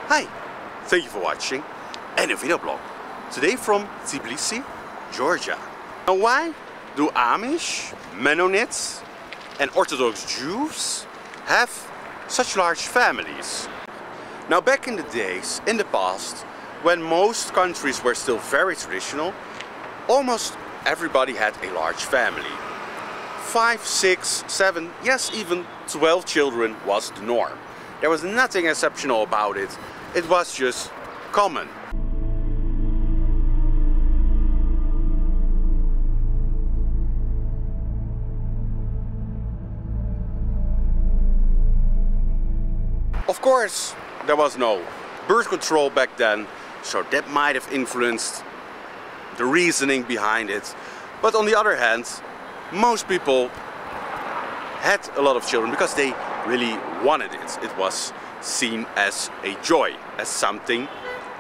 Hi, thank you for watching a video blog. Today from Tbilisi, Georgia. Now why do Amish, Mennonites and Orthodox Jews have such large families? Now back in the days, in the past, when most countries were still very traditional, almost everybody had a large family. 5, 6, 7, yes even 12 children was the norm. There was nothing exceptional about it. It was just common. Of course, there was no birth control back then, so that might have influenced the reasoning behind it. But on the other hand, most people had a lot of children because they really wanted it. It was seen as a joy, as something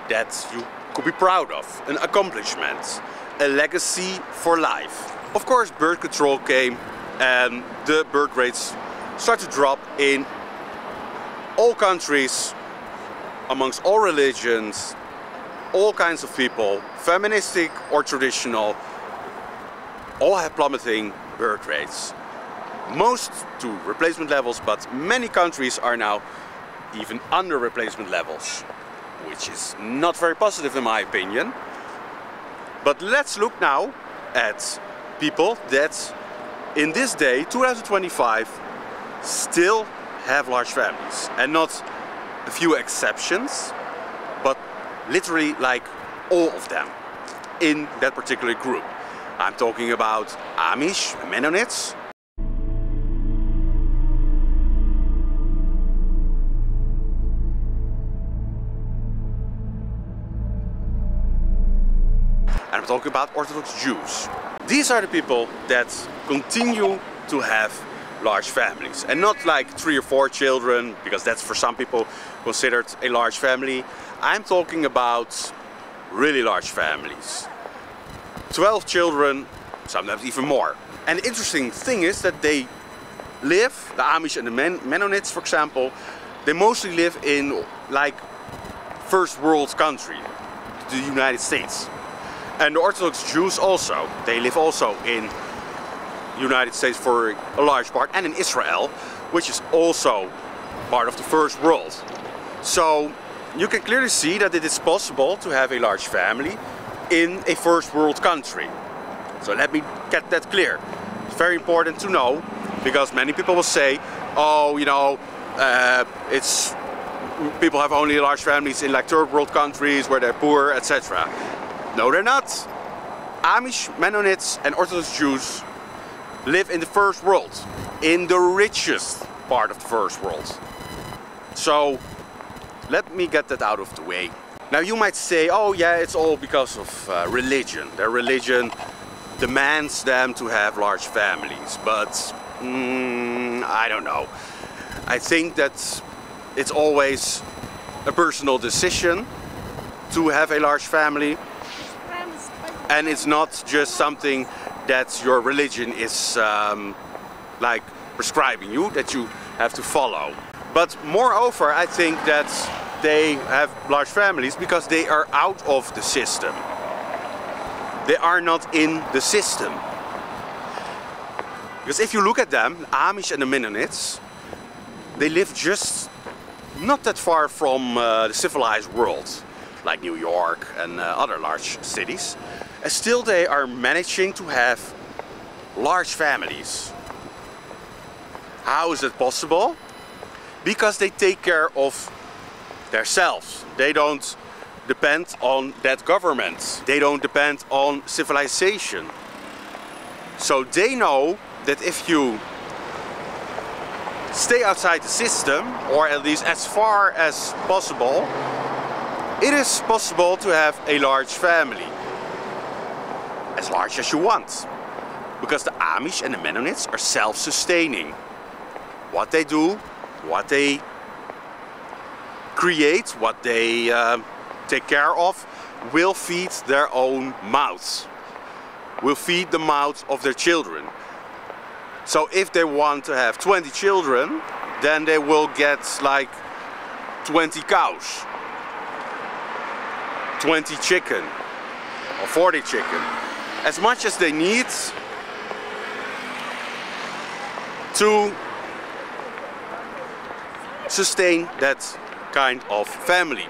that you could be proud of, an accomplishment, a legacy for life. Of course, birth control came and the birth rates started to drop in all countries, amongst all religions, all kinds of people, feministic or traditional, all have plummeting birth rates. Most to replacement levels, but many countries are now even under replacement levels, which is not very positive in my opinion. But let's look now at people that in this day, 2025, still have large families, and not a few exceptions, but literally like all of them in that particular group. I'm talking about Amish, Mennonites, and I'm talking about Orthodox Jews. These are the people that continue to have large families, and not like 3 or 4 children, because that's for some people considered a large family. I'm talking about really large families. 12 children, sometimes even more. And the interesting thing is that they live, the Amish and the Mennonites for example, they mostly live in like first world country, the United States. And the Orthodox Jews also, they live also in United States for a large part, and in Israel, which is also part of the first world. So you can clearly see that it is possible to have a large family in a first world country. So let me get that clear. It's very important to know, because many people will say, oh, you know, people have only large families in like third world countries where they're poor, etc. No, they're not. Amish, Mennonites and Orthodox Jews live in the first world, in the richest part of the first world. So let me get that out of the way. Now you might say, oh yeah, it's all because of religion. Their religion demands them to have large families, but I don't know. I think that it's always a personal decision to have a large family, and it's not just something that your religion is like prescribing you, that you have to follow. But moreover, I think that they have large families because they are out of the system. They are not in the system. Because if you look at them, the Amish and the Mennonites, they live just not that far from the civilized world, like New York and other large cities. And still they are managing to have large families. How is it possible? Because they take care of themselves. They don't depend on that government. They don't depend on civilization. So they know that if you stay outside the system, or at least as far as possible, it is possible to have a large family. As large as you want. Because the Amish and the Mennonites are self-sustaining. What they do, what they create, what they take care of, will feed their own mouths. Will feed the mouths of their children. So if they want to have 20 children, then they will get like 20 cows. 20 chicken or 40 chicken, as much as they need to sustain that kind of family.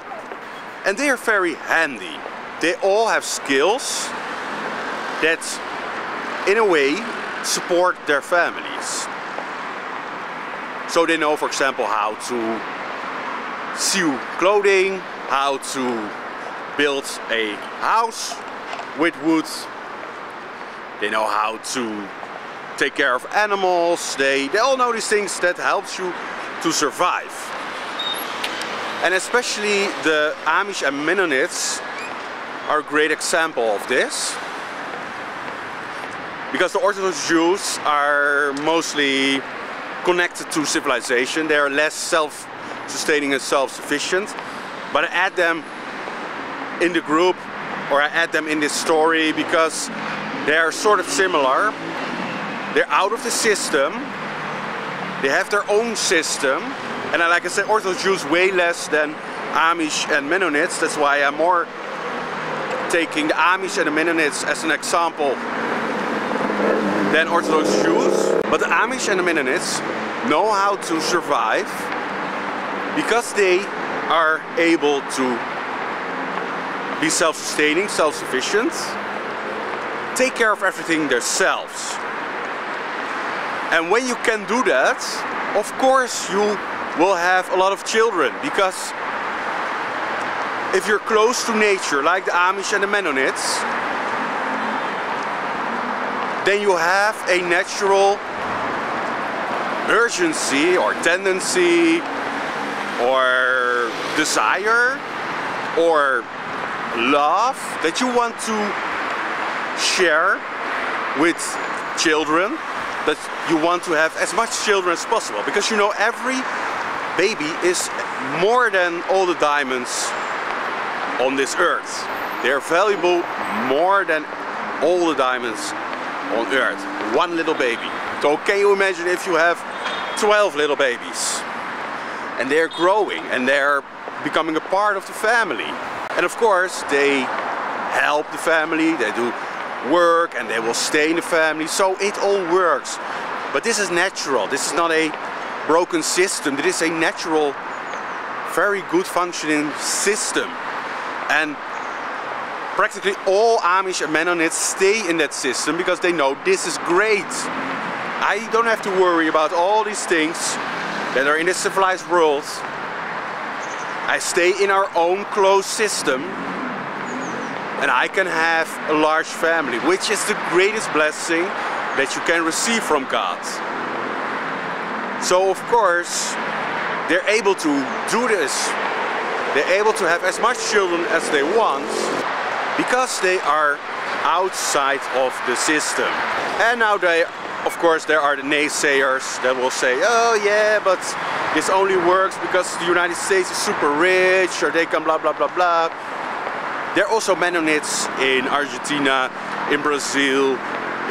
And they are very handy. They all have skills that in a way support their families. So they know, for example, how to sew clothing, how to build a house with wood. They know how to take care of animals. They all know these things that helps you to survive. And especially the Amish and Mennonites are a great example of this. Because the Orthodox Jews are mostly connected to civilization. They are less self-sustaining and self-sufficient. But I add them in the group, or I add them in this story because they are sort of similar. They're out of the system. They have their own system. And like I said, Orthodox Jews way less than Amish and Mennonites. That's why I'm more taking the Amish and the Mennonites as an example than Orthodox Jews. But the Amish and the Mennonites know how to survive because they are able to be self-sustaining, self-sufficient, take care of everything themselves. And when you can do that, of course you will have a lot of children, because if you're close to nature like the Amish and the Mennonites, then you have a natural urgency or tendency or desire or love that you want to share with children, that you want to have as much children as possible, because you know every baby is more than all the diamonds on this earth. They are valuable more than all the diamonds on earth. One little baby. So can you imagine if you have 12 little babies and they're growing and they're becoming a part of the family, and of course they help the family, they do work and they will stay in the family, so it all works. But this is natural. This is not a broken system. It is a natural, very good functioning system. And practically all Amish and Mennonites stay in that system because they know this is great. I don't have to worry about all these things that are in the civilized world. I stay in our own closed system and I can have a large family, which is the greatest blessing that you can receive from God. So of course they're able to do this. They're able to have as much children as they want because they are outside of the system. And now of course there are the naysayers that will say, oh yeah, but this only works because the United States is super rich, or they can blah blah blah blah. There are also Mennonites in Argentina, in Brazil,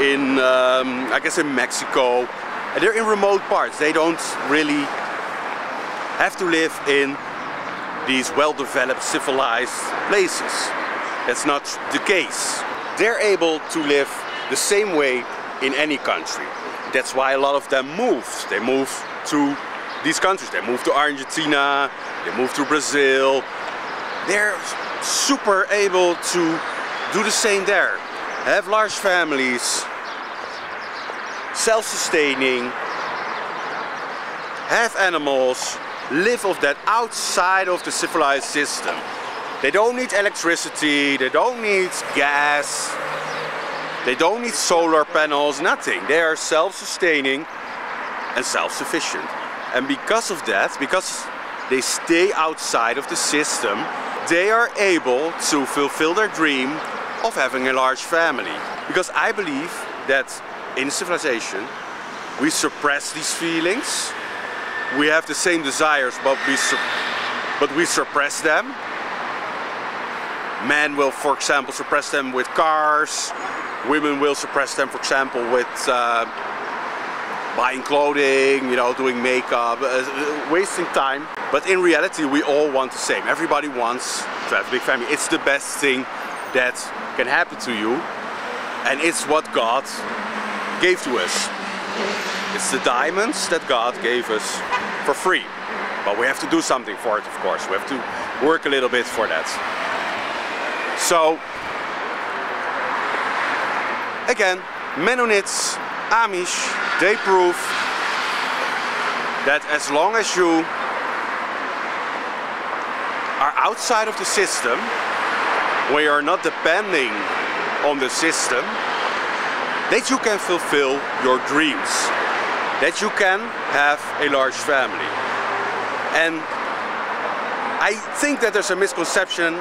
in I guess in Mexico. And they're in remote parts. They don't really have to live in these well-developed, civilized places. That's not the case. They're able to live the same way in any country. That's why a lot of them moved. They moved to these countries. They moved to Argentina, they moved to Brazil. They're super able to do the same there. Have large families, self-sustaining, have animals, live off that outside of the civilized system. They don't need electricity, they don't need gas, they don't need solar panels, nothing. They are self-sustaining and self-sufficient. And because of that, because they stay outside of the system, they are able to fulfill their dream of having a large family. Because I believe that in civilization we suppress these feelings. We have the same desires, but we suppress them. Men will, for example, suppress them with cars. Women will suppress them, for example, with buying clothing, you know, doing makeup, wasting time. But in reality, we all want the same. Everybody wants to have a big family. It's the best thing that can happen to you, and it's what God gave to us. It's the diamonds that God gave us for free. But we have to do something for it, of course. We have to work a little bit for that. So, again, Mennonites, Amish, they prove that as long as you are outside of the system, when you are not depending on the system, that you can fulfill your dreams, that you can have a large family. And I think that there's a misconception.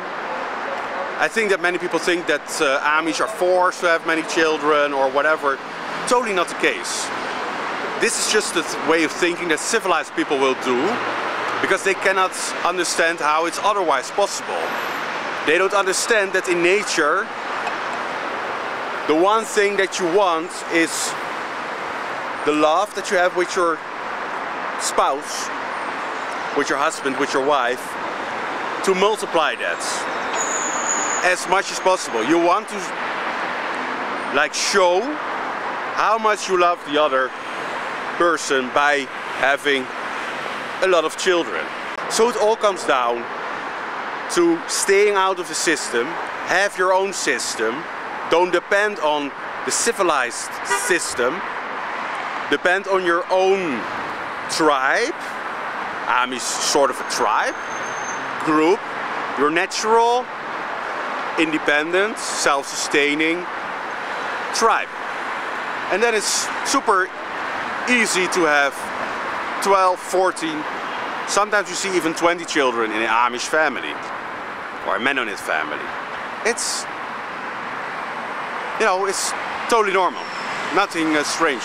I think that many people think that Amish are forced to have many children or whatever. Totally not the case. This is just a way of thinking that civilized people will do, because they cannot understand how it's otherwise possible. They don't understand that in nature, the one thing that you want is the love that you have with your spouse, with your husband, with your wife, to multiply that as much as possible. You want to like show how much you love the other person by having a lot of children. So it all comes down to staying out of the system, have your own system, don't depend on the civilized system, depend on your own tribe. Amish sort of a tribe, group, your natural, independent, self-sustaining tribe. And then it's super easy to have 12, 14, sometimes you see even 20 children in an Amish family or a Mennonite family. It's, you know, it's totally normal, nothing strange.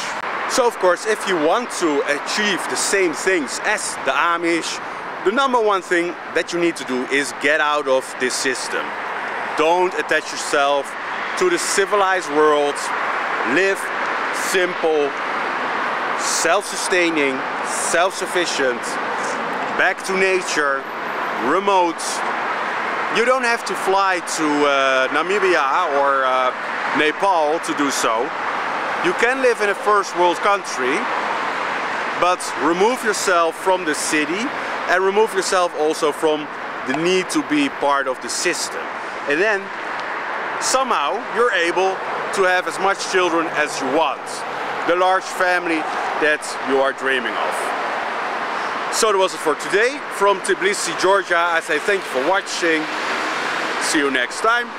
So of course, if you want to achieve the same things as the Amish, the number one thing that you need to do is get out of this system. Don't attach yourself to the civilized world. Live simple, self-sustaining, self-sufficient, back to nature, remote. You don't have to fly to Namibia or Nepal to do so. You can live in a first world country, but remove yourself from the city and remove yourself also from the need to be part of the system. And then somehow you're able to have as much children as you want. The large family that you are dreaming of. So that was it for today. From Tbilisi, Georgia, I say thank you for watching. See you next time.